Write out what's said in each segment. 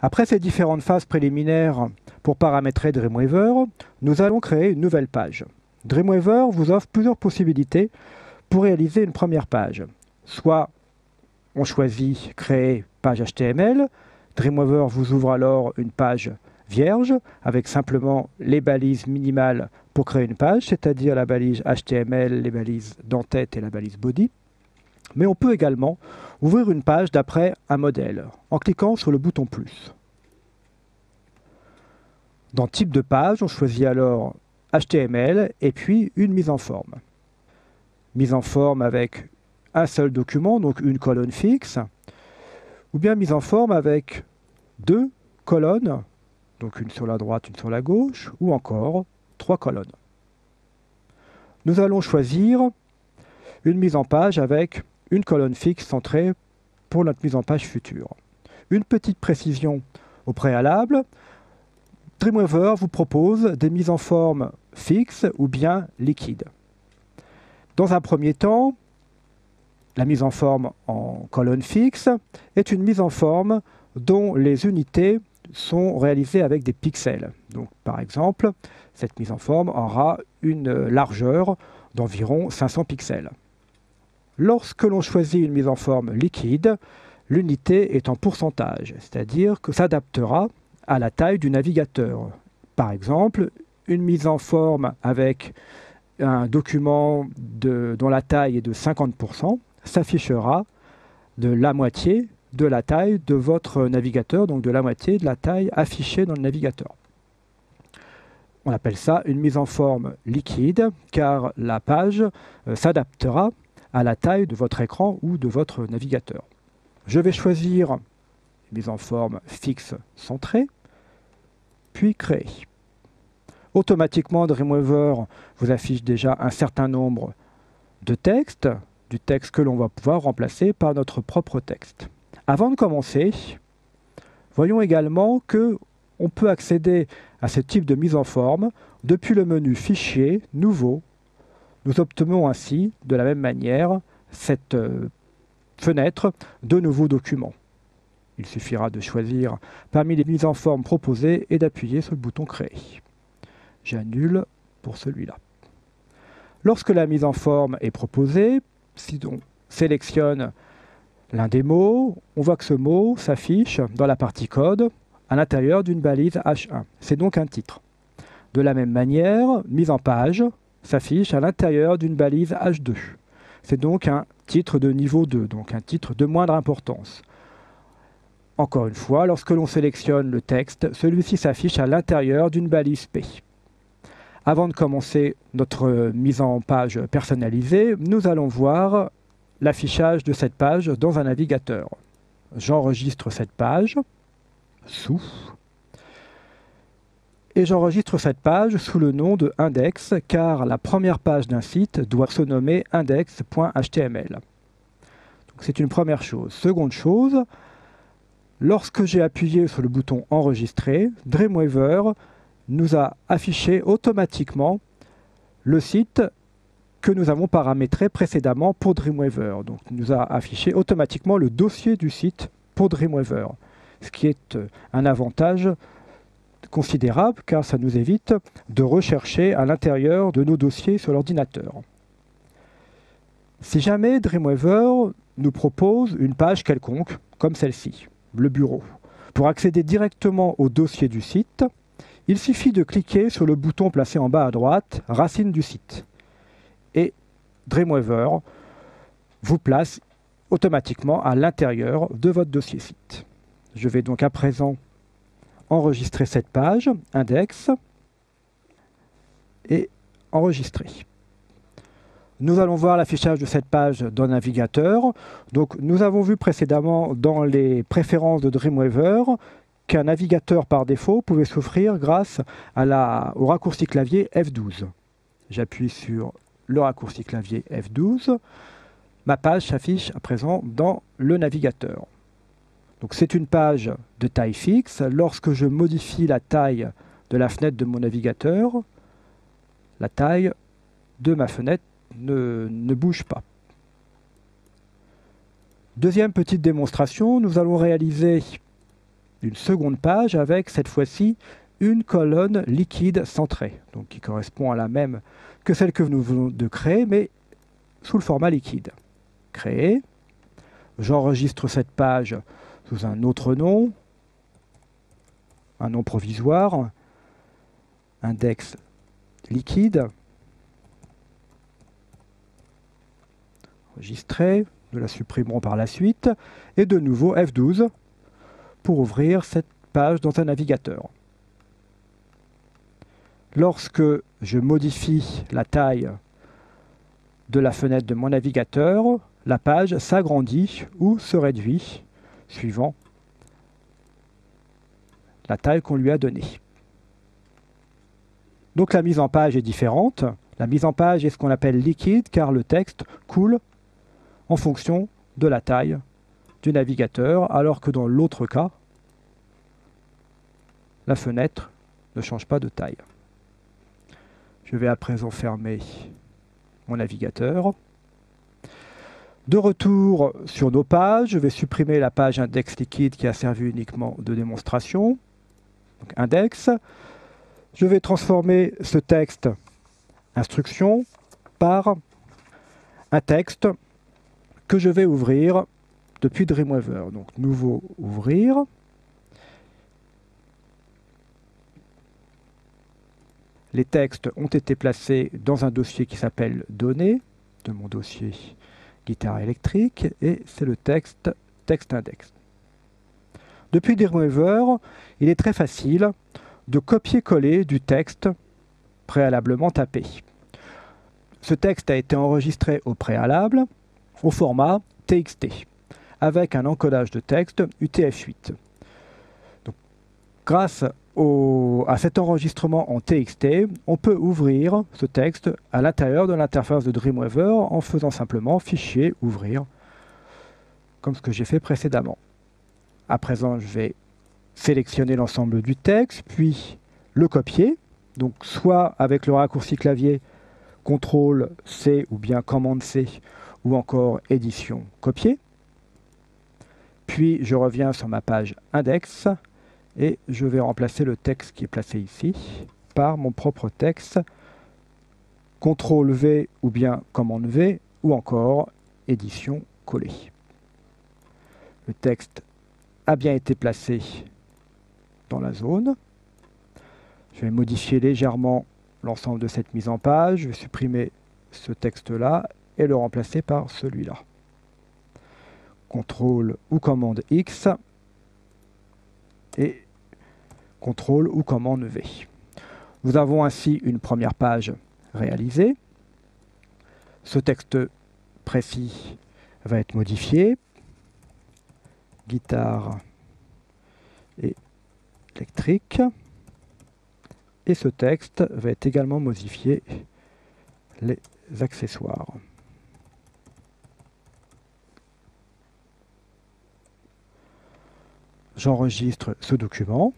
Après ces différentes phases préliminaires pour paramétrer Dreamweaver, nous allons créer une nouvelle page. Dreamweaver vous offre plusieurs possibilités pour réaliser une première page. Soit on choisit créer page HTML, Dreamweaver vous ouvre alors une page vierge avec simplement les balises minimales pour créer une page, c'est-à-dire la balise HTML, les balises d'entête et la balise body. Mais on peut également ouvrir une page d'après un modèle en cliquant sur le bouton plus. Dans type de page, on choisit alors HTML et puis une mise en forme. Mise en forme avec un seul document, donc une colonne fixe, ou bien mise en forme avec deux colonnes, donc une sur la droite, une sur la gauche, ou encore 3 colonnes. Nous allons choisir une mise en page avec une colonne fixe centrée pour notre mise en page future. Une petite précision au préalable, Dreamweaver vous propose des mises en forme fixes ou bien liquides. Dans un premier temps, la mise en forme en colonne fixe est une mise en forme dont les unités sont réalisées avec des pixels. Donc, par exemple, cette mise en forme aura une largeur d'environ 500 pixels. Lorsque l'on choisit une mise en forme liquide, l'unité est en pourcentage, c'est-à-dire que s'adaptera à la taille du navigateur. Par exemple, une mise en forme avec un document dont la taille est de 50% s'affichera de la moitié de la taille de votre navigateur, donc de la moitié de la taille affichée dans le navigateur. On appelle ça une mise en forme liquide, car la page s'adaptera à la taille de votre écran ou de votre navigateur. Je vais choisir une mise en forme fixe centrée, puis créer. Automatiquement, Dreamweaver vous affiche déjà un certain nombre de textes, du texte que l'on va pouvoir remplacer par notre propre texte. Avant de commencer, voyons également qu'on peut accéder à ce type de mise en forme depuis le menu Fichier, Nouveau. Nous obtenons ainsi, de la même manière, cette fenêtre de nouveaux documents. Il suffira de choisir parmi les mises en forme proposées et d'appuyer sur le bouton Créer. J'annule pour celui-là. Lorsque la mise en forme est proposée, si on sélectionne l'un des mots, on voit que ce mot s'affiche dans la partie code à l'intérieur d'une balise H1. C'est donc un titre. De la même manière, mise en page s'affiche à l'intérieur d'une balise H2. C'est donc un titre de niveau 2, donc un titre de moindre importance. Encore une fois, lorsque l'on sélectionne le texte, celui-ci s'affiche à l'intérieur d'une balise P. Avant de commencer notre mise en page personnalisée, nous allons voir l'affichage de cette page dans un navigateur. J'enregistre cette page sous et j'enregistre cette page sous le nom de index car la première page d'un site doit se nommer index.html. C'est une première chose. Seconde chose, lorsque j'ai appuyé sur le bouton enregistrer, Dreamweaver nous a affiché automatiquement le site que nous avons paramétré précédemment pour Dreamweaver. Donc, il nous a affiché automatiquement le dossier du site pour Dreamweaver, ce qui est un avantage considérable car ça nous évite de rechercher à l'intérieur de nos dossiers sur l'ordinateur. Si jamais Dreamweaver nous propose une page quelconque, comme celle-ci, le bureau, pour accéder directement au dossier du site, il suffit de cliquer sur le bouton placé en bas à droite, Racine du site. Et Dreamweaver vous place automatiquement à l'intérieur de votre dossier site. Je vais donc à présent enregistrer cette page, index, et enregistrer. Nous allons voir l'affichage de cette page dans le navigateur. Donc, nous avons vu précédemment dans les préférences de Dreamweaver qu'un navigateur par défaut pouvait s'offrir grâce au raccourci clavier F12. J'appuie sur le raccourci clavier F12. Ma page s'affiche à présent dans le navigateur. Donc c'est une page de taille fixe. Lorsque je modifie la taille de la fenêtre de mon navigateur, la taille de ma fenêtre ne bouge pas. Deuxième petite démonstration, nous allons réaliser une seconde page avec cette fois-ci une colonne liquide centrée, donc qui correspond à la même que celle que nous venons de créer, mais sous le format liquide. Créer. J'enregistre cette page sous un autre nom, un nom provisoire, index liquide. Enregistrer, nous la supprimerons par la suite, et de nouveau F12 pour ouvrir cette page dans un navigateur. Lorsque je modifie la taille de la fenêtre de mon navigateur, la page s'agrandit ou se réduit suivant la taille qu'on lui a donnée. Donc la mise en page est différente. La mise en page est ce qu'on appelle liquide car le texte coule en fonction de la taille du navigateur, alors que dans l'autre cas, la fenêtre ne change pas de taille. Je vais à présent fermer mon navigateur. De retour sur nos pages, je vais supprimer la page index liquide qui a servi uniquement de démonstration. Donc index. Je vais transformer ce texte instruction par un texte que je vais ouvrir depuis Dreamweaver. Donc nouveau ouvrir. Les textes ont été placés dans un dossier qui s'appelle données, de mon dossier guitare électrique, et c'est le texte index. Depuis Dreamweaver, il est très facile de copier-coller du texte préalablement tapé. Ce texte a été enregistré au préalable au format TXT, avec un encodage de texte UTF-8. Donc, grâce à cet enregistrement en TXT, on peut ouvrir ce texte à l'intérieur de l'interface de Dreamweaver en faisant simplement fichier ouvrir, comme ce que j'ai fait précédemment. À présent, je vais sélectionner l'ensemble du texte, puis le copier, donc soit avec le raccourci clavier CTRL-C ou bien COMMAND-C ou encore édition copier. Puis je reviens sur ma page index et je vais remplacer le texte qui est placé ici par mon propre texte CTRL-V ou bien COMMAND-V ou encore édition coller. Le texte a bien été placé dans la zone. Je vais modifier légèrement l'ensemble de cette mise en page. Je vais supprimer ce texte-là et le remplacer par celui-là. CTRL ou commande X et CTRL ou commande V. Nous avons ainsi une première page réalisée. Ce texte précis va être modifié. Guitare et électrique. Et ce texte va être également modifié les accessoires. J'enregistre ce document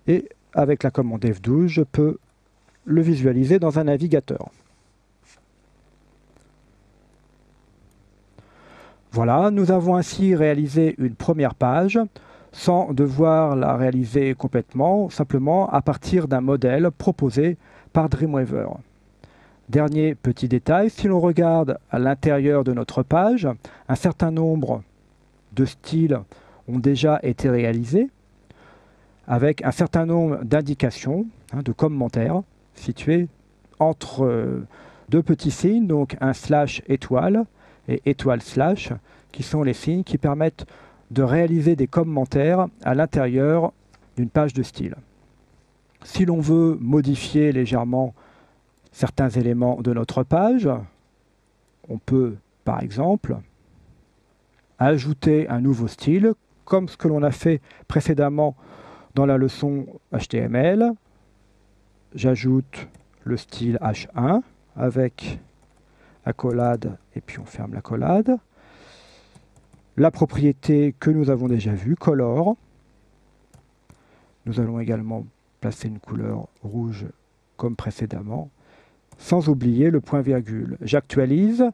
et avec la commande F12, je peux le visualiser dans un navigateur. Voilà, nous avons ainsi réalisé une première page sans devoir la réaliser complètement, simplement à partir d'un modèle proposé par Dreamweaver. Dernier petit détail, si l'on regarde à l'intérieur de notre page, un certain nombre de styles ont déjà été réalisés avec un certain nombre d'indications, de commentaires situés entre deux petits signes, donc un slash étoile et étoile slash, qui sont les signes qui permettent de réaliser des commentaires à l'intérieur d'une page de style. Si l'on veut modifier légèrement certains éléments de notre page, on peut par exemple ajouter un nouveau style, comme ce que l'on a fait précédemment dans la leçon HTML. J'ajoute le style H1 avec accolade et puis on ferme l'accolade. La propriété que nous avons déjà vue, color. Nous allons également placer une couleur rouge comme précédemment, sans oublier le point virgule. J'actualise,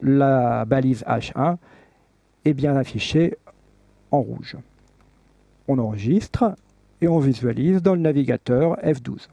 la balise H1 est bien affichée en rouge. On enregistre et on visualise dans le navigateur F12.